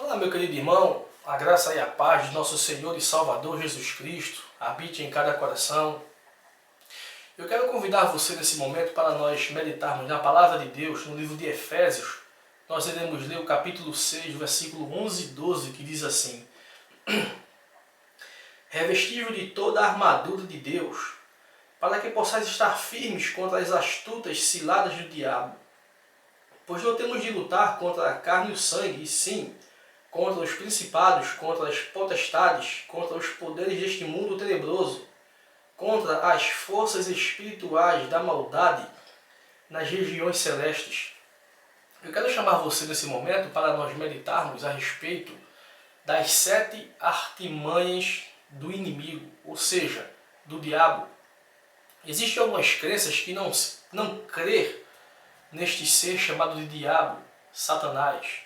Olá, meu querido irmão, a graça e a paz de nosso Senhor e Salvador Jesus Cristo habite em cada coração. Eu quero convidar você nesse momento para nós meditarmos na Palavra de Deus, no livro de Efésios. Nós iremos ler o capítulo 6, versículo 11 e 12, que diz assim: Revestível de toda a armadura de Deus, para que possais estar firmes contra as astutas ciladas do diabo. Pois não temos de lutar contra a carne e o sangue, e sim contra os principados, contra as potestades, contra os poderes deste mundo tenebroso, contra as forças espirituais da maldade nas regiões celestes. Eu quero chamar você nesse momento para nós meditarmos a respeito das 7 artimanhas do inimigo, ou seja, do diabo. Existem algumas crenças que não crer neste ser chamado de diabo, Satanás.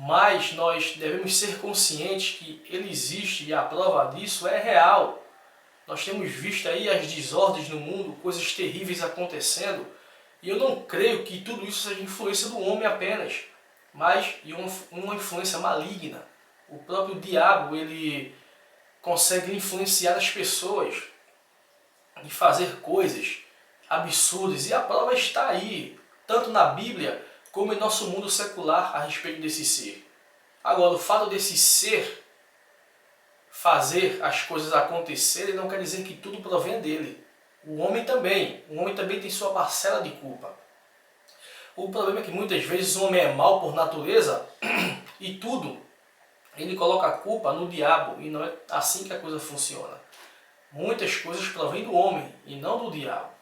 Mas nós devemos ser conscientes que ele existe e a prova disso é real. Nós temos visto aí as desordens no mundo, coisas terríveis acontecendo, e eu não creio que tudo isso seja influência do homem apenas, mas uma influência maligna. O próprio diabo, ele consegue influenciar as pessoas e fazer coisas absurdas, e a prova está aí, tanto na Bíblia como em nosso mundo secular a respeito desse ser. Agora, o fato desse ser fazer as coisas acontecerem não quer dizer que tudo provém dele. O homem também tem sua parcela de culpa. O problema é que muitas vezes o homem é mau por natureza e tudo ele coloca a culpa no diabo, e não é assim que a coisa funciona. Muitas coisas provêm do homem e não do diabo.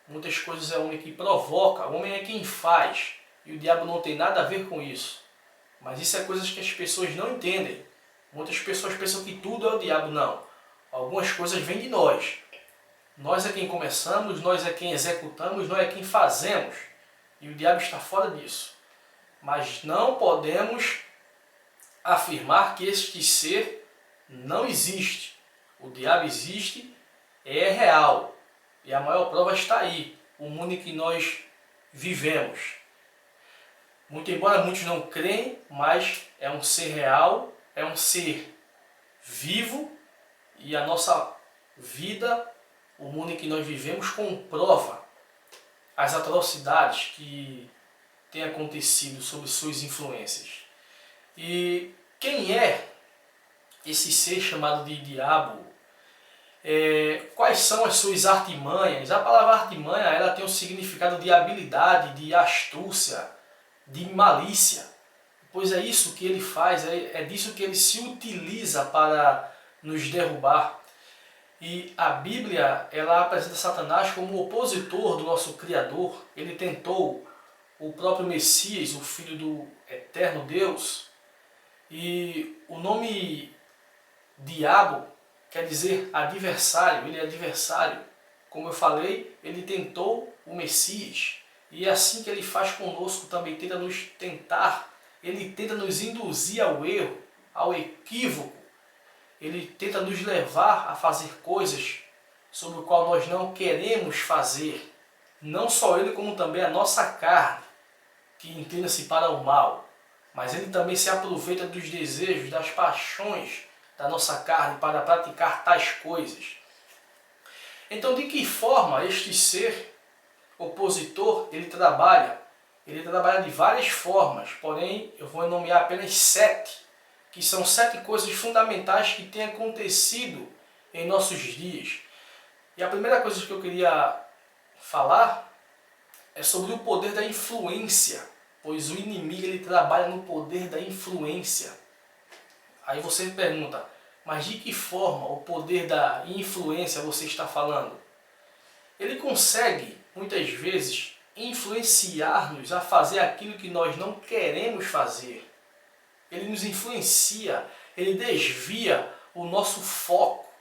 Muitas coisas é o homem que provoca, o homem é quem faz. E o diabo não tem nada a ver com isso. Mas isso é coisas que as pessoas não entendem. Muitas pessoas pensam que tudo é o diabo. Não. Algumas coisas vêm de nós. Nós é quem começamos, nós é quem executamos, nós é quem fazemos. E o diabo está fora disso. Mas não podemos afirmar que este ser não existe. O diabo existe, é real. E a maior prova está aí. O mundo em que nós vivemos. Muito embora muitos não creem, mas é um ser real, é um ser vivo, e a nossa vida, o mundo em que nós vivemos, comprova as atrocidades que têm acontecido sob suas influências. E quem é esse ser chamado de diabo? Quais são as suas artimanhas? A palavra artimanha ela tem um significado de habilidade, de astúcia, de malícia, pois é isso que ele faz, é disso que ele se utiliza para nos derrubar. E a Bíblia ela apresenta Satanás como o opositor do nosso Criador. Ele tentou o próprio Messias, o Filho do Eterno Deus, e o nome diabo quer dizer adversário, ele é adversário. Como eu falei, ele tentou o Messias. E é assim que ele faz conosco também, tenta nos tentar, ele tenta nos induzir ao erro, ao equívoco. Ele tenta nos levar a fazer coisas sobre o qual nós não queremos fazer. Não só ele, como também a nossa carne, que inclina-se para o mal. Mas ele também se aproveita dos desejos, das paixões da nossa carne para praticar tais coisas. Então, de que forma este ser opositor, ele trabalha de várias formas, porém eu vou nomear apenas 7, que são 7 coisas fundamentais que têm acontecido em nossos dias. E a primeira coisa que eu queria falar é sobre o poder da influência, pois o inimigo ele trabalha no poder da influência. Aí você me pergunta, mas de que forma o poder da influência você está falando? Ele consegue muitas vezes influenciar-nos a fazer aquilo que nós não queremos fazer. Ele nos influencia, ele desvia o nosso foco.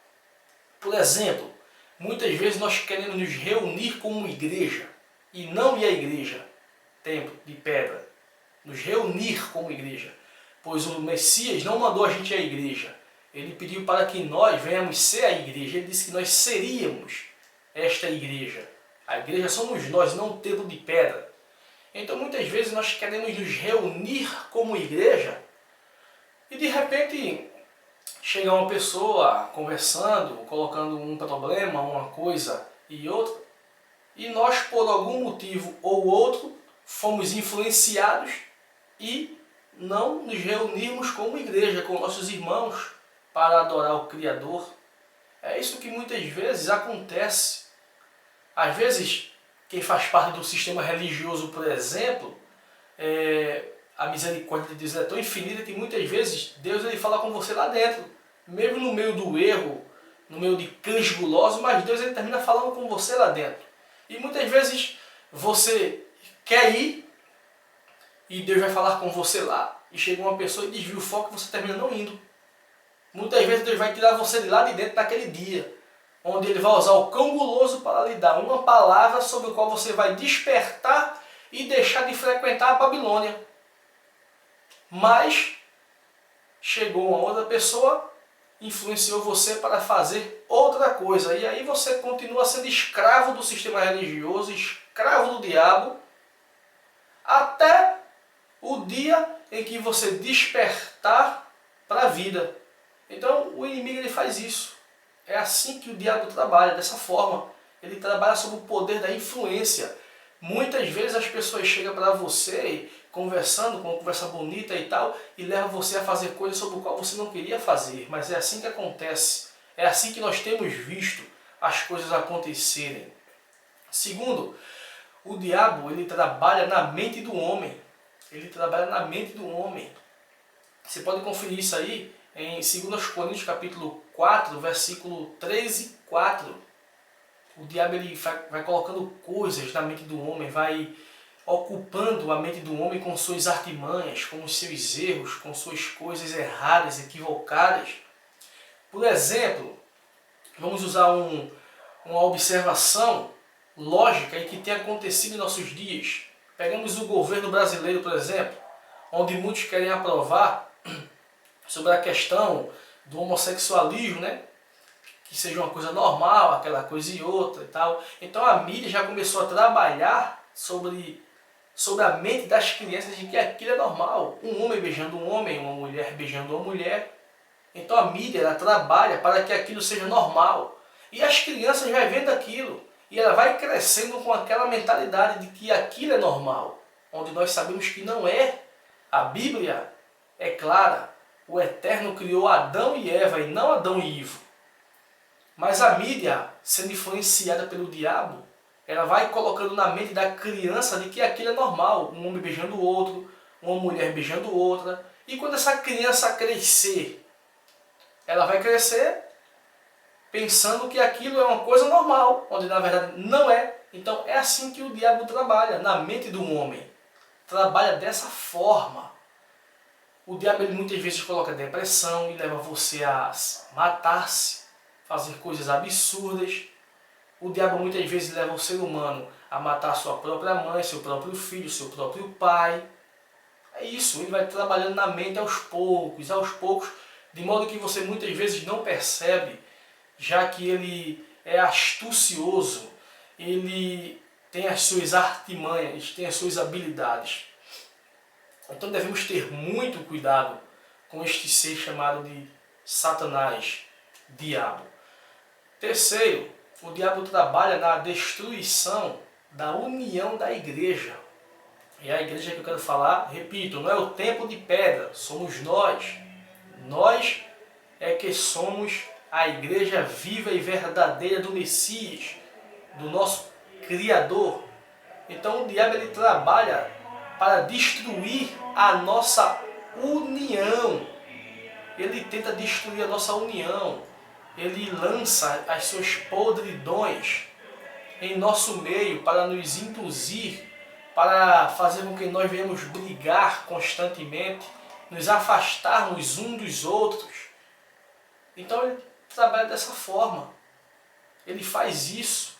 Por exemplo, muitas vezes nós queremos nos reunir como igreja e não ir à igreja, templo de pedra. Nos reunir como igreja, pois o Messias não mandou a gente ir à igreja. Ele pediu para que nós venhamos ser a igreja. Ele disse que nós seríamos esta igreja. A igreja somos nós, não um templo de pedra. Então muitas vezes nós queremos nos reunir como igreja, E de repente chega uma pessoa conversando, colocando um problema, uma coisa e outra, e nós por algum motivo ou outro fomos influenciados e não nos reunirmos como igreja, com nossos irmãos, para adorar o Criador. É isso que muitas vezes acontece. Às vezes, quem faz parte do sistema religioso, por exemplo, a misericórdia de Deus é tão infinita que muitas vezes Deus ele fala com você lá dentro, mesmo no meio do erro, no meio de cães gulosos, mas Deus ele termina falando com você lá dentro. E muitas vezes você quer ir e Deus vai falar com você lá, e chega uma pessoa e desvia o foco e você termina não indo. Muitas vezes Deus vai tirar você de lá de dentro naquele dia, onde Ele vai usar o cão guloso para lhe dar uma palavra sobre a qual você vai despertar e deixar de frequentar a Babilônia. Mas chegou uma outra pessoa, influenciou você para fazer outra coisa. E aí você continua sendo escravo do sistema religioso, escravo do diabo, até o dia em que você despertar para a vida. Então o inimigo ele faz isso. É assim que o diabo trabalha, dessa forma. Ele trabalha sob o poder da influência. Muitas vezes as pessoas chegam para você conversando, com uma conversa bonita e tal, e levam você a fazer coisas sobre o qual você não queria fazer. Mas é assim que acontece. É assim que nós temos visto as coisas acontecerem. Segundo, o diabo ele trabalha na mente do homem. Ele trabalha na mente do homem. Você pode conferir isso aí em 2 Coríntios capítulo 4, versículo 3 e 4. O diabo ele vai colocando coisas na mente do homem, vai ocupando a mente do homem com suas artimanhas, com os seus erros, com suas coisas erradas, equivocadas. Por exemplo, vamos usar uma observação lógica e que tem acontecido em nossos dias. Pegamos o governo brasileiro, por exemplo, onde muitos querem aprovar sobre a questão do homossexualismo, né? Que seja uma coisa normal, aquela coisa e outra e tal. Então a mídia já começou a trabalhar sobre a mente das crianças de que aquilo é normal. Um homem beijando um homem, uma mulher beijando uma mulher. Então a mídia ela trabalha para que aquilo seja normal. E as crianças já vendo aquilo. E ela vai crescendo com aquela mentalidade de que aquilo é normal. Onde nós sabemos que não é. A Bíblia é clara. O Eterno criou Adão e Eva e não Adão e Ivo. Mas a mídia, sendo influenciada pelo diabo, ela vai colocando na mente da criança de que aquilo é normal. Um homem beijando o outro, uma mulher beijando outra. E quando essa criança crescer, ela vai crescer pensando que aquilo é uma coisa normal, onde na verdade não é. Então é assim que o diabo trabalha, na mente do homem. Trabalha dessa forma. O diabo ele muitas vezes coloca depressão e leva você a matar-se, fazer coisas absurdas. O diabo muitas vezes leva o ser humano a matar sua própria mãe, seu próprio filho, seu próprio pai. É isso, ele vai trabalhando na mente aos poucos, de modo que você muitas vezes não percebe, já que ele é astucioso, ele tem as suas artimanhas, tem as suas habilidades. Então devemos ter muito cuidado com este ser chamado de Satanás, diabo. Terceiro, o diabo trabalha na destruição da união da igreja. E a igreja que eu quero falar, repito, não é o templo de pedra, somos nós. Nós é que somos a igreja viva e verdadeira do Messias, do nosso Criador. Então o diabo ele trabalha para destruir a nossa união. Ele tenta destruir a nossa união. Ele lança as suas podridões em nosso meio para nos induzir, para fazer com que nós venhamos brigar constantemente, nos afastarmos uns dos outros. Então ele trabalha dessa forma. Ele faz isso.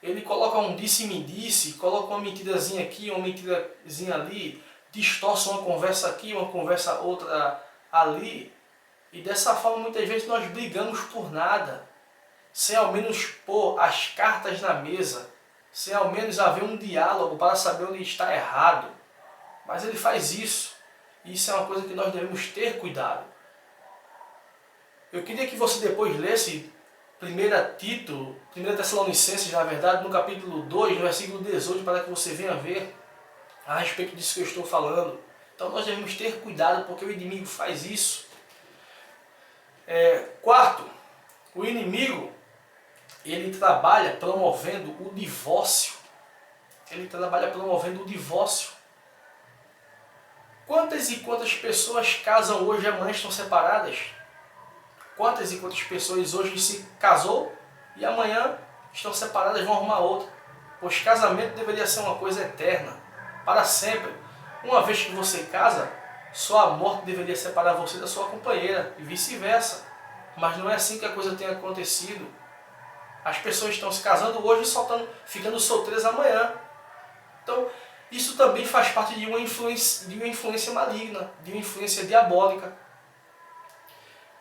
Ele coloca um disse-me-disse, coloca uma mentirazinha aqui, uma mentirazinha ali, distorce uma conversa aqui, uma conversa outra ali. E dessa forma muitas vezes nós brigamos por nada, sem ao menos pôr as cartas na mesa, sem ao menos haver um diálogo para saber onde está errado. Mas ele faz isso. Isso é uma coisa que nós devemos ter cuidado. Eu queria que você depois lesse 1 Tessalonicenses, na verdade, no capítulo 2, no versículo 18, para que você venha ver a respeito disso que eu estou falando. Então nós devemos ter cuidado, porque o inimigo faz isso. Quarto, o inimigo, ele trabalha promovendo o divórcio. Ele trabalha promovendo o divórcio. Quantas e quantas pessoas casam hoje e amanhã estão separadas? Quantas e quantas pessoas hoje se casou e amanhã estão separadas e vão arrumar outra? Pois casamento deveria ser uma coisa eterna, para sempre. Uma vez que você casa, só a morte deveria separar você da sua companheira e vice-versa. Mas não é assim que a coisa tem acontecido. As pessoas estão se casando hoje e só estão ficando solteiras amanhã. Então, isso também faz parte de uma influência maligna, de uma influência diabólica.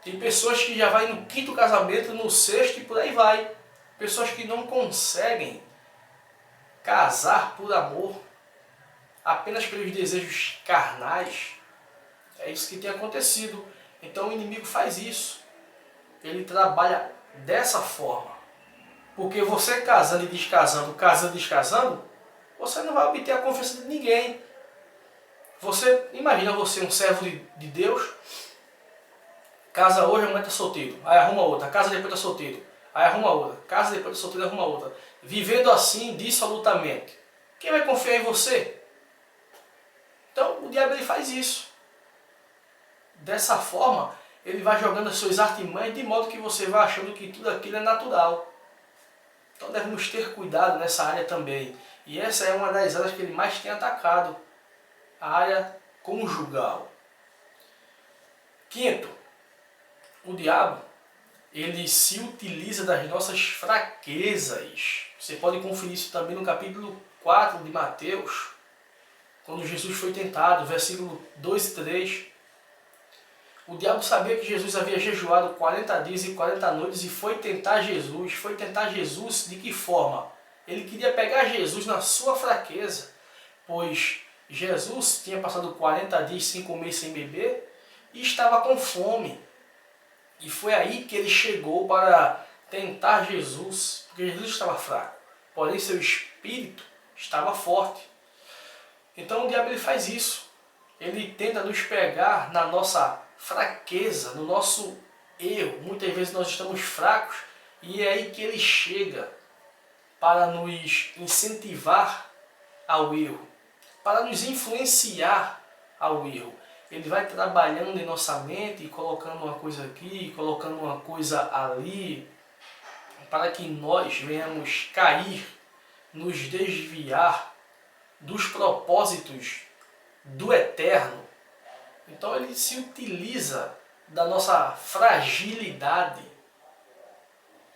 Tem pessoas que já vai no 5º casamento, no 6º e por aí vai. Pessoas que não conseguem casar por amor, apenas pelos desejos carnais. É isso que tem acontecido. Então o inimigo faz isso. Ele trabalha dessa forma. Porque você casando e descasando, casando e descasando, você não vai obter a confiança de ninguém. Imagina você, um servo de Deus, casa hoje, amanhã está solteiro, aí arruma outra, casa depois está solteiro, aí arruma outra, casa depois está solteiro, arruma outra. Vivendo assim, dissolutamente. Quem vai confiar em você? Então o diabo ele faz isso. Dessa forma, ele vai jogando as suas artimanhas de modo que você vai achando que tudo aquilo é natural. Então devemos ter cuidado nessa área também. E essa é uma das áreas que ele mais tem atacado. A área conjugal. Quinto, o diabo, ele se utiliza das nossas fraquezas. Você pode conferir isso também no capítulo 4 de Mateus, quando Jesus foi tentado, versículo 2 e 3. O diabo sabia que Jesus havia jejuado 40 dias e 40 noites e foi tentar Jesus. Foi tentar Jesus de que forma? Ele queria pegar Jesus na sua fraqueza, pois Jesus tinha passado 40 dias sem comer e sem beber e estava com fome. E foi aí que ele chegou para tentar Jesus, porque Jesus estava fraco, porém seu espírito estava forte. Então o diabo ele faz isso. Ele tenta nos pegar na nossa fraqueza, no nosso erro. Muitas vezes nós estamos fracos e é aí que ele chega para nos incentivar ao erro, para nos influenciar ao erro. Ele vai trabalhando em nossa mente, colocando uma coisa aqui, colocando uma coisa ali, para que nós venhamos cair, nos desviar dos propósitos do eterno. Então ele se utiliza da nossa fragilidade,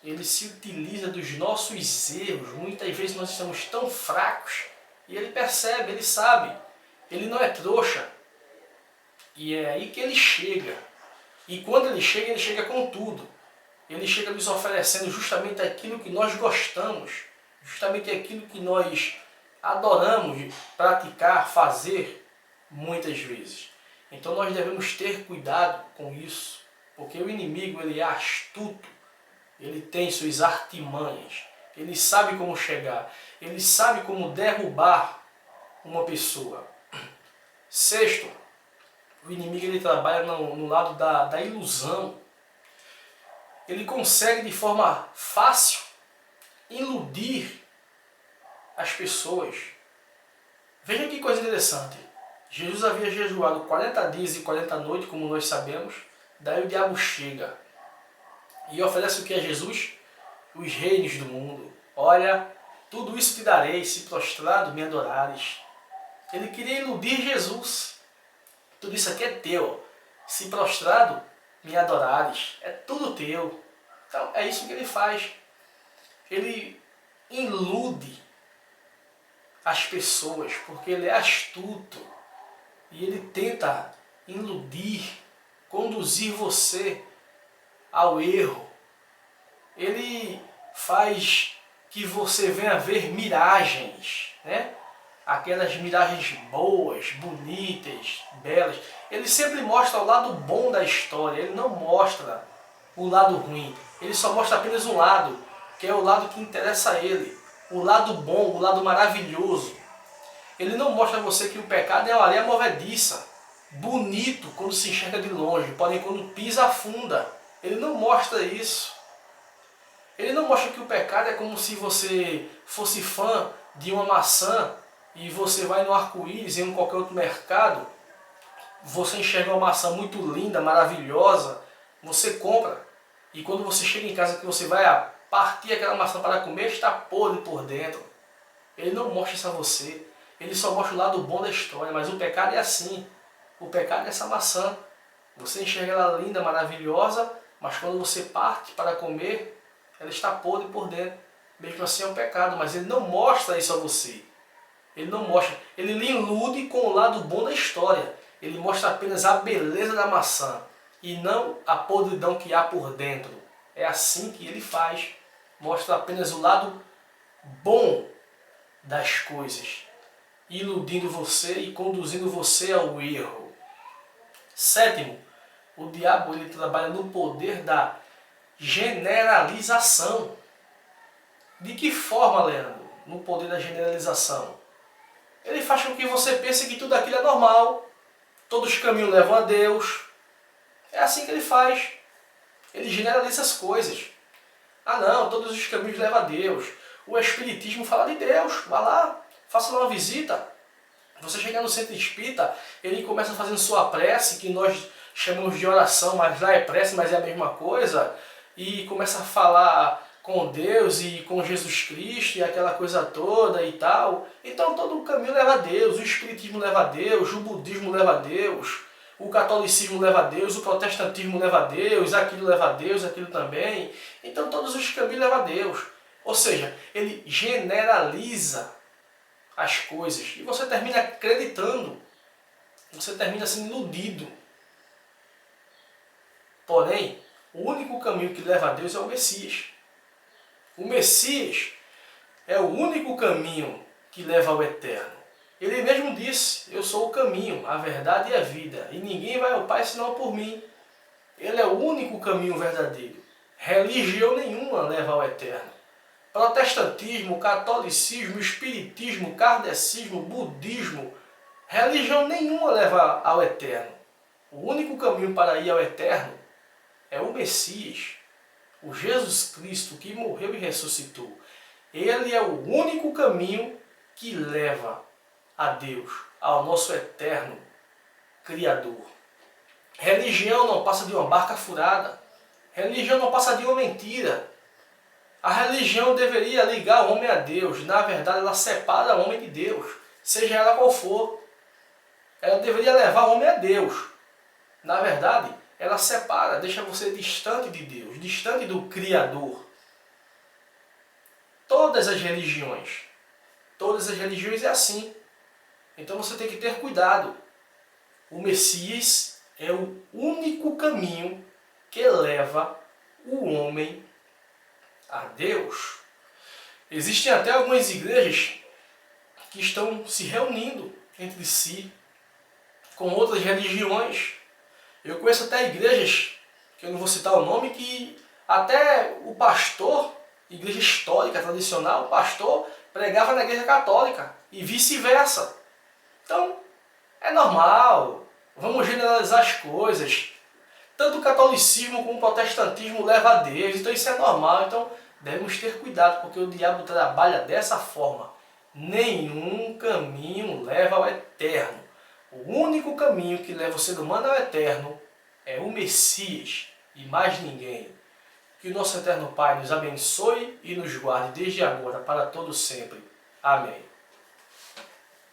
ele se utiliza dos nossos erros. Muitas vezes nós estamos tão fracos e ele percebe, ele sabe, ele não é trouxa. E é aí que ele chega. E quando ele chega com tudo. Ele chega nos oferecendo justamente aquilo que nós gostamos, justamente aquilo que nós adoramos praticar, fazer muitas vezes. Então nós devemos ter cuidado com isso, porque o inimigo ele é astuto, ele tem suas artimanhas, ele sabe como chegar, ele sabe como derrubar uma pessoa. Sexto, o inimigo ele trabalha no lado da ilusão. Ele consegue de forma fácil iludir as pessoas. Veja que coisa interessante. Jesus havia jejuado 40 dias e 40 noites, como nós sabemos. Daí o diabo chega e oferece o que a Jesus? Os reinos do mundo. Olha, tudo isso te darei, se prostrado me adorares. Ele queria iludir Jesus. Tudo isso aqui é teu. Se prostrado me adorares. É tudo teu. Então é isso que ele faz. Ele ilude as pessoas, porque ele é astuto. E ele tenta iludir, conduzir você ao erro. Ele faz que você venha ver miragens, né? Aquelas miragens boas, bonitas, belas. Ele sempre mostra o lado bom da história, ele não mostra o lado ruim. Ele só mostra apenas um lado, que é o lado que interessa a ele. O lado bom, o lado maravilhoso. Ele não mostra a você que o pecado é uma areia movediça, bonito quando se enxerga de longe, porém quando pisa afunda. Ele não mostra isso. Ele não mostra que o pecado é como se você fosse fã de uma maçã e você vai no arco-íris em qualquer outro mercado, você enxerga uma maçã muito linda, maravilhosa, você compra. E quando você chega em casa que você vai partir aquela maçã para comer, está podre por dentro. Ele não mostra isso a você. Ele só mostra o lado bom da história. Mas o pecado é assim. O pecado é essa maçã. Você enxerga ela linda, maravilhosa, mas quando você parte para comer, ela está podre por dentro. Mesmo assim é um pecado, mas ele não mostra isso a você. Ele não mostra. Ele lhe ilude com o lado bom da história. Ele mostra apenas a beleza da maçã e não a podridão que há por dentro. É assim que ele faz. Mostra apenas o lado bom das coisas, iludindo você e conduzindo você ao erro. Sétimo, o diabo ele trabalha no poder da generalização. De que forma, Leandro? No poder da generalização. Ele faz com que você pense que tudo aquilo é normal. Todos os caminhos levam a Deus. É assim que ele faz. Ele generaliza as coisas. Ah não, todos os caminhos levam a Deus. O Espiritismo fala de Deus. Vá lá, faça lá uma visita. Você chegar no centro espírita, ele começa fazendo sua prece, que nós chamamos de oração, mas lá é prece, mas é a mesma coisa. E começa a falar com Deus e com Jesus Cristo e aquela coisa toda e tal. Então todo o caminho leva a Deus, o Espiritismo leva a Deus, o Budismo leva a Deus, o Catolicismo leva a Deus, o Protestantismo leva a Deus, aquilo leva a Deus, aquilo também. Então todos os caminhos levam a Deus. Ou seja, ele generaliza as coisas e você termina acreditando, você termina sendo iludido. Porém, o único caminho que leva a Deus é o Messias. O Messias é o único caminho que leva ao eterno. Ele mesmo disse, eu sou o caminho, a verdade e a vida, e ninguém vai ao Pai senão por mim. Ele é o único caminho verdadeiro. Religião nenhuma leva ao eterno. Protestantismo, catolicismo, espiritismo, kardecismo, budismo, religião nenhuma leva ao eterno. O único caminho para ir ao eterno é o Messias, o Jesus Cristo que morreu e ressuscitou. Ele é o único caminho que leva a Deus, ao nosso eterno Criador. Religião não passa de uma barca furada. Religião não passa de uma mentira. A religião deveria ligar o homem a Deus. Na verdade, ela separa o homem de Deus, seja ela qual for. Ela deveria levar o homem a Deus. Na verdade, ela separa, deixa você distante de Deus, distante do Criador. Todas as religiões é assim. Então você tem que ter cuidado. O Messias é o único caminho que leva o homem a Deus. Existem até algumas igrejas que estão se reunindo entre si com outras religiões. Eu conheço até igrejas, que eu não vou citar o nome, que até o pastor, igreja histórica, tradicional, o pastor pregava na igreja católica e vice-versa. Então, é normal, vamos generalizar as coisas. Tanto o catolicismo como o protestantismo leva a Deus, então isso é normal. Então, devemos ter cuidado, porque o diabo trabalha dessa forma. Nenhum caminho leva ao eterno. O único caminho que leva o ser humano ao eterno é o Messias e mais ninguém. Que o nosso eterno Pai nos abençoe e nos guarde desde agora para todo sempre. Amém.